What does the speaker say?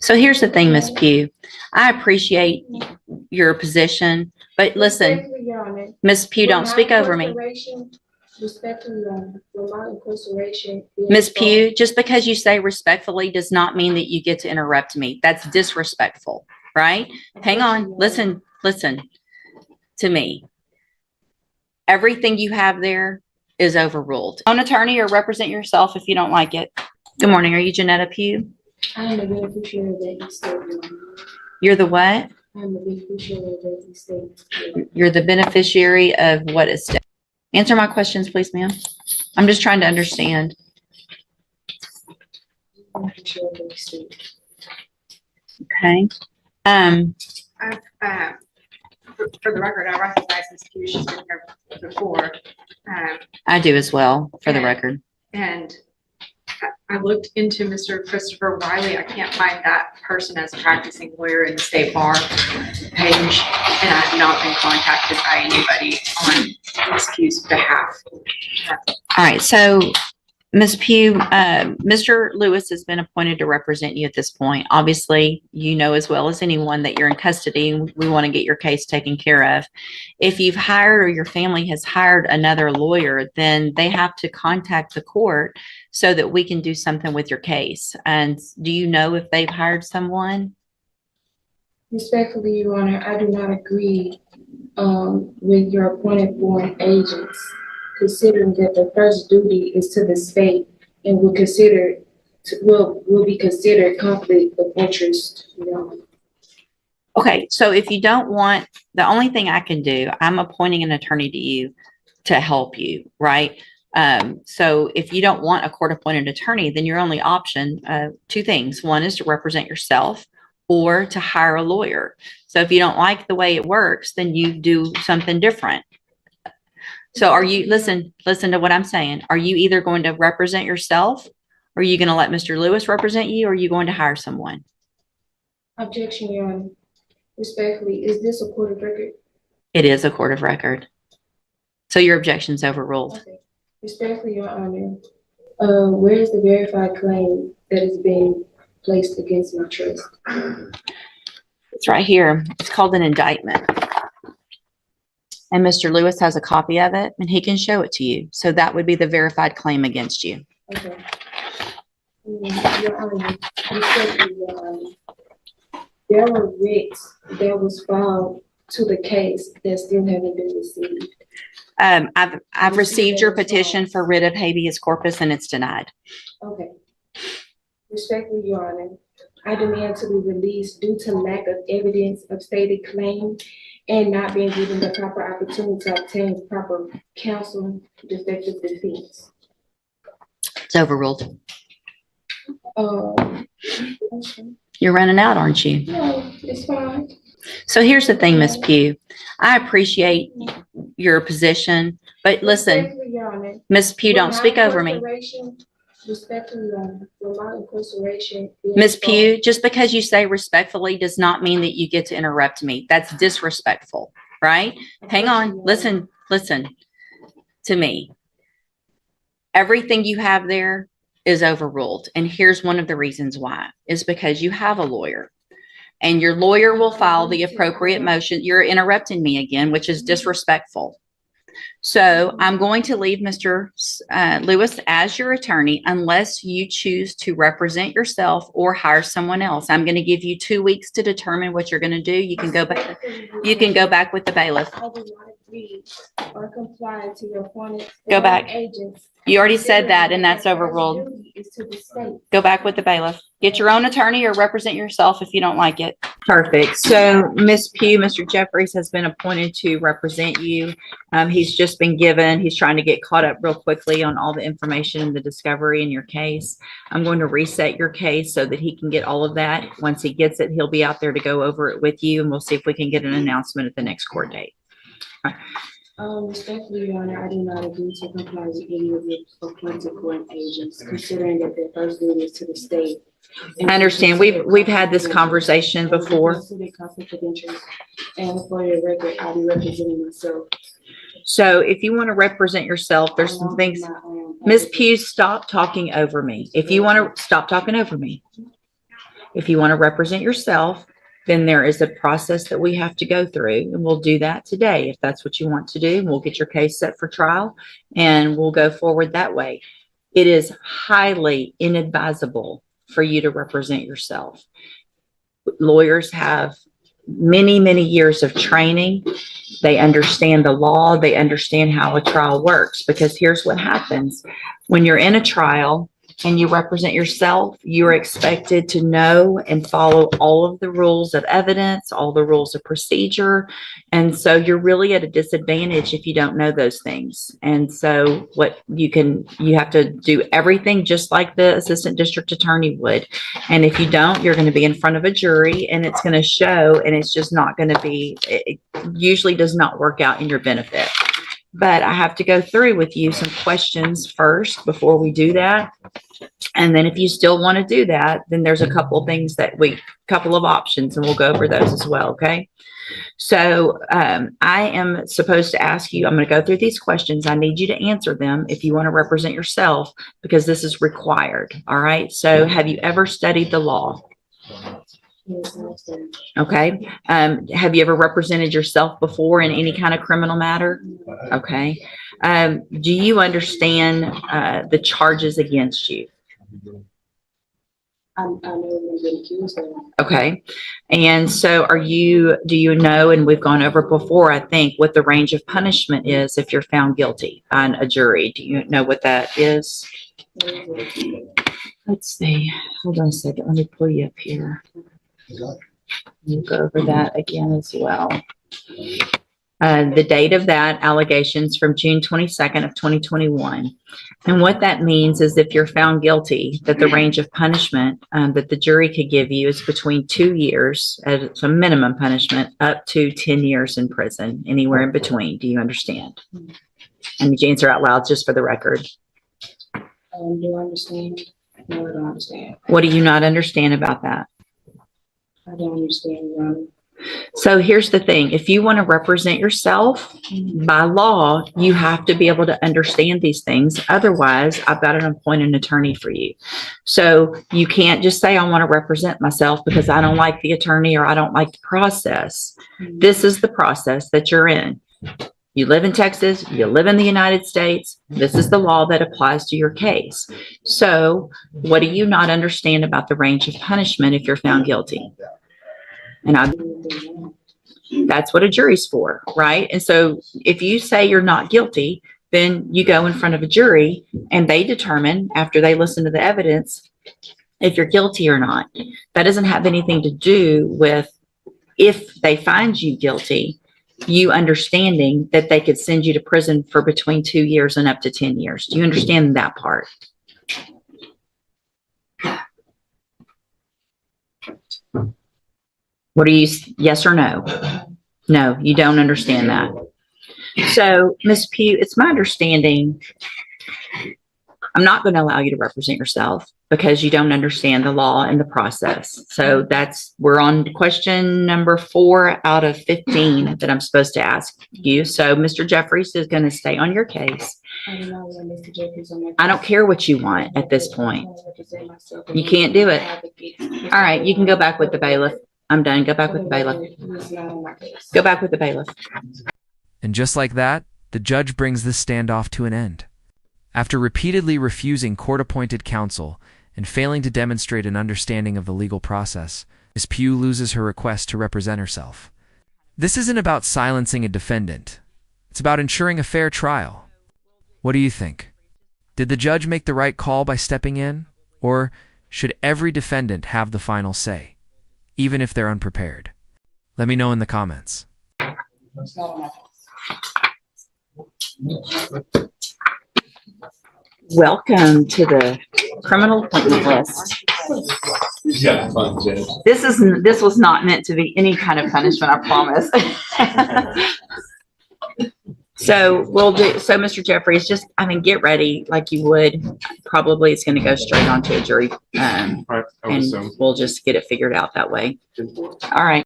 So here's the thing, Miss Pew. I appreciate your position, but listen, Respectfully, Your Honor, Miss Pew, don't speak over me. Respectfully, Your Honor, will my incarceration be Miss involved? Pew, just because you say respectfully does not mean that you get to interrupt me. That's disrespectful, right? Hang on. Listen to me. Everything you have there is overruled. Own attorney or represent yourself if you don't like it. Good morning. Are you Janetta Pew? I am the beneficiary of that estate, Your Honor. You're the what? I am the beneficiary of that estate. You're the beneficiary of what estate? Answer my questions, please, ma'am. I'm just trying to understand. Beneficiary of that estate. Okay. For the record, I recognize Ms. Pew. She's been here before. I do as well, for the record. And I looked into Mr. Christopher Wiley. I can't find that person as a practicing lawyer in the state bar page, and I have not been contacted by anybody on Ms. Pew's behalf. All right. So, Ms. Pew, Mr. Lewis has been appointed to represent you at this point. Obviously, you know as well as anyone that you're in custody and we want to get your case taken care of. If you've hired or your family has hired another lawyer, then they have to contact the court so that we can do something with your case. And do you know if they've hired someone? Respectfully, Your Honor, I do not agree with your appointed foreign agents, considering that the first duty is to the state and will be considered conflict of interest, Your Honor. Okay, so if you don't want, the only thing I can do, I'm appointing an attorney to you to help you, right? So if you don't want a court-appointed attorney, then your only option, two things. One is to represent yourself or to hire a lawyer. So if you don't like the way it works, then you do something different. So are you, listen to what I'm saying. Are you either going to represent yourself, or are you going to let Mr. Lewis represent you, or are you going to hire someone? Objection, Your Honor. Respectfully, is this a court of record? It is a court of record. So your objection's overruled. Okay. Respectfully, Your Honor, where is the verified claim that is being placed against my trust? It's right here. It's called an indictment. And Mr. Lewis has a copy of it and he can show it to you. So that would be the verified claim against you. Okay. Your Honor, respectfully, Your Honor, there were writs that was filed to the case that still haven't been received. I've received your petition for writ of habeas corpus and it's denied. Okay. Respectfully, Your Honor, I demand to be released due to lack of evidence of stated claim and not being given the proper opportunity to obtain proper counsel defective defense. It's overruled. Okay. You're running out, aren't you? No, it's fine. So here's the thing, Miss Pew. I appreciate your position, but listen, Respectfully, Your Honor, Miss Pew, don't speak over me. Respectfully, Your Honor, will my incarceration be Miss involved? Pew, just because you say respectfully does not mean that you get to interrupt me. That's disrespectful, right? Hang on. Listen to me. Everything you have there is overruled. And here's one of the reasons why, is because you have a lawyer. And your lawyer will file the appropriate motion. You're interrupting me again, which is disrespectful. So I'm going to leave Mr. Lewis as your attorney unless you choose to represent yourself or hire someone else. I'm going to give you 2 weeks to determine what you're going to do. You can go back. You can go back with the bailiff. I do not agree or comply to your appointed Go back. agents. You already said that, and that's overruled. Go back with the bailiff. Get your own attorney or represent yourself if you don't like it. Perfect. So, Ms. Pew, Mr. Jeffries has been appointed to represent you. He's just been given, he's trying to get caught up real quickly on all the information and the discovery in your case. I'm going to reset your case so that he can get all of that. Once he gets it, he'll be out there to go over it with you, and we'll see if we can get an announcement at the next court date. Respectfully, Your Honor, I do not agree to comply with any of the appointed court agents, considering that their first duty is to the state. I understand. We've had this conversation before. Conflict of interest, and for your record, I'll be representing myself. So if you want to represent yourself, there's some things. Ms. Pew, stop talking over me. If you want to stop talking over me. If you want to represent yourself, then there is a process that we have to go through, and we'll do that today if that's what you want to do. We'll get your case set for trial and we'll go forward that way. It is highly inadvisable for you to represent yourself. Lawyers have many, many years of training. They understand the law. They understand how a trial works, because here's what happens. When you're in a trial and you represent yourself, you're expected to know and follow all of the rules of evidence, all the rules of procedure. And so you're really at a disadvantage if you don't know those things. And so you have to do everything just like the assistant district attorney would. And if you don't, you're going to be in front of a jury and it's going to show, and it's just not going to be, it usually does not work out in your benefit. But I have to go through with you some questions first before we do that. And then if you still want to do that, then there's a couple of things couple of options, and we'll go over those as well. Okay. So I am supposed to ask you, I'm going to go through these questions. I need you to answer them if you want to represent yourself, because this is required. All right. So have you ever studied the law? Okay. Have you ever represented yourself before in any kind of criminal matter? Okay. Do you understand the charges against you? I'm never been accused of. Okay. And so do you know, and we've gone over before, I think, what the range of punishment is if you're found guilty on a jury? Do you know what that is? Let's see. Hold on a second. Let me pull you up here. We'll go over that again as well. The date of that allegations from June 22nd of 2021. And what that means is if you're found guilty, that the range of punishment that the jury could give you is between 2 years as a minimum punishment up to 10 years in prison, anywhere in between. Do you understand? And you answer out loud just for the record. Do I understand? No, I don't understand. What do you not understand about that? I don't understand. So here's the thing. If you want to represent yourself by law, you have to be able to understand these things. Otherwise, I've got to appoint an attorney for you. So you can't just say, I want to represent myself because I don't like the attorney or I don't like the process. This is the process that you're in. You live in Texas, you live in the United States. This is the law that applies to your case. So what do you not understand about the range of punishment if you're found guilty? And that's what a jury's for, right? And so if you say you're not guilty, then you go in front of a jury and they determine, after they listen to the evidence, if you're guilty or not. That doesn't have anything to do with if they find you guilty, you understanding that they could send you to prison for between 2 years and up to 10 years. Do you understand that part? What are you, yes or no? No, you don't understand that. So, Ms. Pew, it's my understanding, I'm not going to allow you to represent yourself because you don't understand the law and the process. So we're on question number 4 out of 15 that I'm supposed to ask you. So Mr. Jeffries is going to stay on your case. I don't care what you want at this point. You can't do it. All right, you can go back with the bailiff. I'm done. Go back with the bailiff. Go back with the bailiff. And just like that, the judge brings this standoff to an end. After repeatedly refusing court-appointed counsel and failing to demonstrate an understanding of the legal process, Ms. Pew loses her request to represent herself. This isn't about silencing a defendant. It's about ensuring a fair trial. What do you think? Did the judge make the right call by stepping in? Or should every defendant have the final say, even if they're unprepared? Let me know in the comments. Welcome to the criminal appointment list. Yeah, fun, Judge. This was not meant to be any kind of punishment, I promise. So Mr. Jeffries, get ready like you would. Probably it's going to go straight onto a jury. Right, I would And assume. we'll just get it figured out that way. All right.